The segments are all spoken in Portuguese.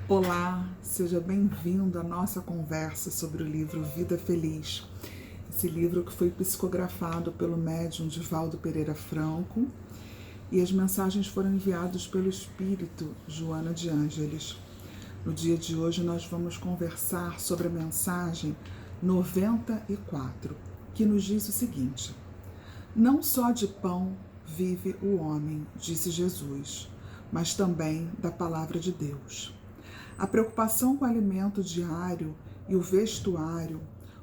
Olá, seja bem-vindo à nossa conversa sobre o livro Vida Feliz. Esse livro que foi psicografado pelo médium Divaldo Pereira Franco e as mensagens foram enviadas pelo espírito Joana de Ângeles. No dia de hoje nós vamos conversar sobre a mensagem 94, que nos diz o seguinte: não só de pão vive o homem, disse Jesus, mas também da palavra de Deus. A preocupação com o alimento diário e o vestuário,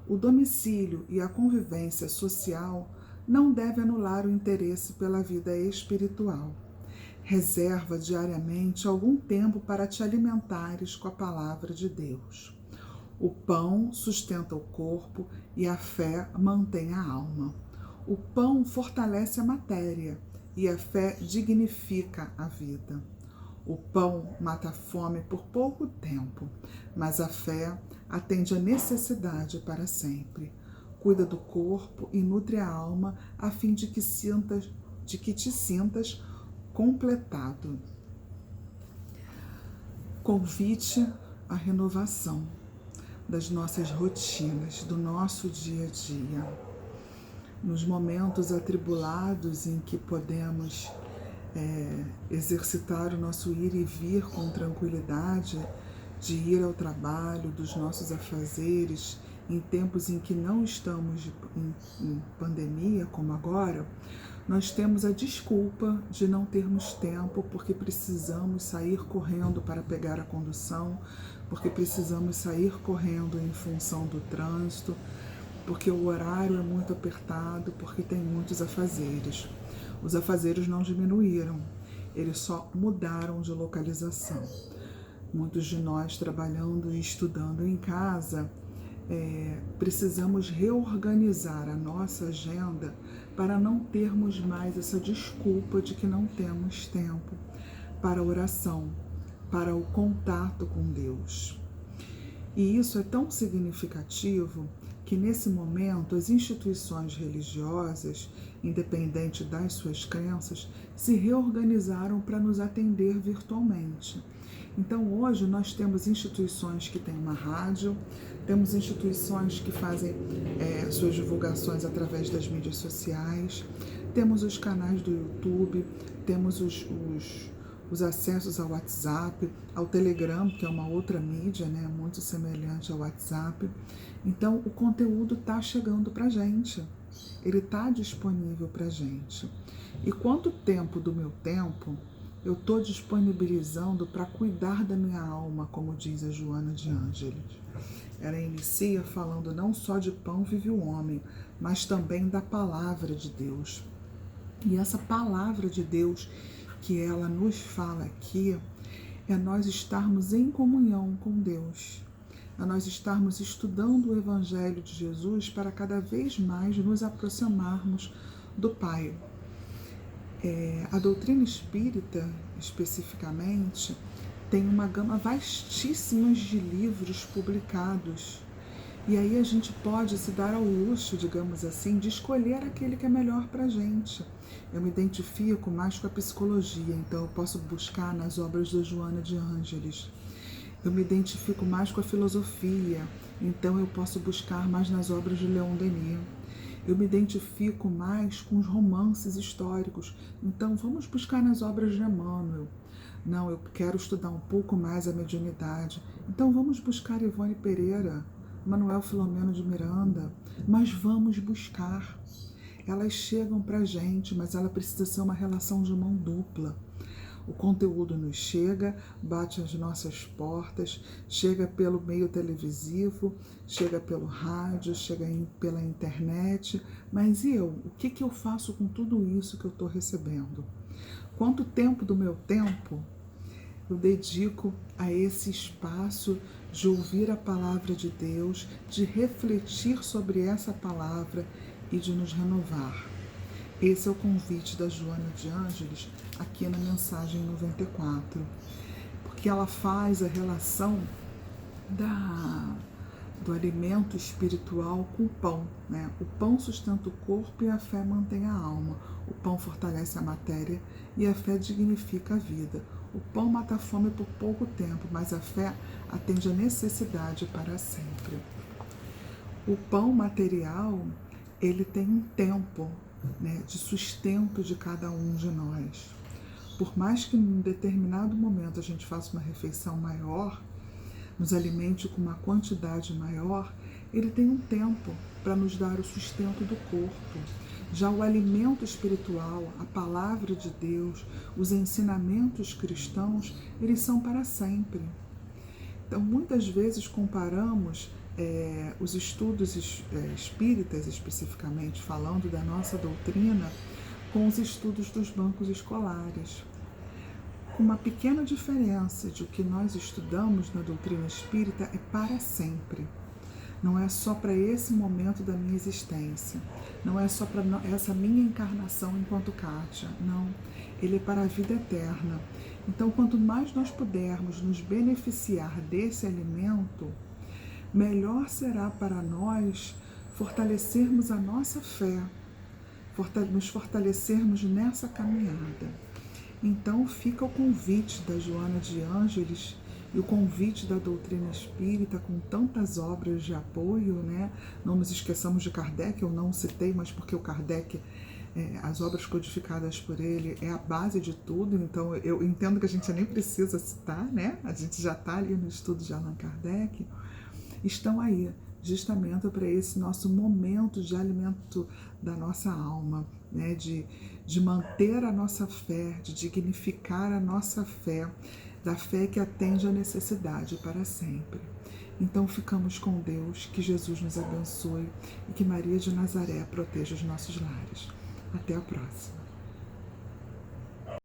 o domicílio e a convivência social não deve anular o interesse pela vida espiritual. Reserva diariamente algum tempo para te alimentares com a palavra de Deus. O pão sustenta o corpo e a fé mantém a alma. O pão fortalece a matéria e a fé dignifica a vida. O pão mata a fome por pouco tempo, mas a fé atende à necessidade para sempre. Cuida do corpo e nutre a alma a fim de que te sintas completado. Convite à renovação das nossas rotinas, do nosso dia a dia. Nos momentos atribulados em que podemos exercitar o nosso ir e vir com tranquilidade, de ir ao trabalho, dos nossos afazeres, em tempos em que não estamos em pandemia, como agora, nós temos a desculpa de não termos tempo porque precisamos sair correndo para pegar a condução, porque precisamos sair correndo em função do trânsito, porque o horário é muito apertado, porque tem muitos afazeres. Os afazeres não diminuíram, eles só mudaram de localização. Muitos de nós trabalhando e estudando em casa, precisamos reorganizar a nossa agenda para não termos mais essa desculpa de que não temos tempo para a oração, para o contato com Deus. E isso é tão significativo que nesse momento as instituições religiosas, independente das suas crenças, se reorganizaram para nos atender virtualmente. Então hoje nós temos instituições que têm uma rádio, temos instituições que fazem suas divulgações através das mídias sociais, temos os canais do YouTube, temos os acessos ao WhatsApp, ao Telegram, que é uma outra mídia, né, muito semelhante ao WhatsApp. Então, o conteúdo está chegando para a gente, ele está disponível para a gente. E quanto tempo do meu tempo eu estou disponibilizando para cuidar da minha alma, como diz a Joana de Ângeles? Ela inicia falando: não só de pão vive o homem, mas também da palavra de Deus. E essa palavra de Deus que ela nos fala aqui é nós estarmos em comunhão com Deus, é nós estarmos estudando o Evangelho de Jesus para cada vez mais nos aproximarmos do Pai. A doutrina espírita, especificamente, tem uma gama vastíssima de livros publicados. E aí a gente pode se dar ao luxo, digamos assim, de escolher aquele que é melhor para a gente. Eu me identifico mais com a psicologia, então eu posso buscar nas obras da Joana de Ângeles. Eu me identifico mais com a filosofia, então eu posso buscar mais nas obras de Leon Denis. Eu me identifico mais com os romances históricos, então vamos buscar nas obras de Emmanuel. Não, eu quero estudar um pouco mais a mediunidade, então vamos buscar Ivone Pereira, Manuel Filomeno de Miranda, mas vamos buscar. Elas chegam para a gente, mas ela precisa ser uma relação de mão dupla. O conteúdo nos chega, bate às nossas portas, chega pelo meio televisivo, chega pelo rádio, chega pela internet, mas e eu? O que eu faço com tudo isso que eu estou recebendo? Quanto tempo do meu tempo eu dedico a esse espaço de ouvir a palavra de Deus, de refletir sobre essa palavra e de nos renovar? Esse é o convite da Joana de Ângeles aqui na mensagem 94, porque ela faz a relação do alimento espiritual com o pão, né? O pão sustenta o corpo e a fé mantém a alma. O pão fortalece a matéria e a fé dignifica a vida. O pão mata a fome por pouco tempo, mas a fé atende a necessidade para sempre. O pão material, ele tem um tempo, né, de sustento de cada um de nós. Por mais que em um determinado momento a gente faça uma refeição maior, nos alimente com uma quantidade maior, ele tem um tempo para nos dar o sustento do corpo. Já o alimento espiritual, a palavra de Deus, os ensinamentos cristãos, eles são para sempre. Então, muitas vezes comparamos os estudos espíritas, especificamente falando da nossa doutrina, com os estudos dos bancos escolares. Com uma pequena diferença de o que nós estudamos na doutrina espírita é para sempre. Não é só para esse momento da minha existência, não é só para essa minha encarnação enquanto Kátia, não. Ele é para a vida eterna. Então, quanto mais nós pudermos nos beneficiar desse alimento, melhor será para nós fortalecermos a nossa fé, nos fortalecermos nessa caminhada. Então fica o convite da Joana de Ângeles e o convite da doutrina espírita com tantas obras de apoio, né? Não nos esqueçamos de Kardec, eu não citei, mas porque o Kardec, as obras codificadas por ele é a base de tudo, então eu entendo que a gente nem precisa citar, né? A gente já está ali no estudo de Allan Kardec, estão aí justamente para esse nosso momento de alimento da nossa alma, né? De manter a nossa fé, de dignificar a nossa fé, da fé que atende à necessidade para sempre. Então ficamos com Deus, que Jesus nos abençoe e que Maria de Nazaré proteja os nossos lares. Até a próxima.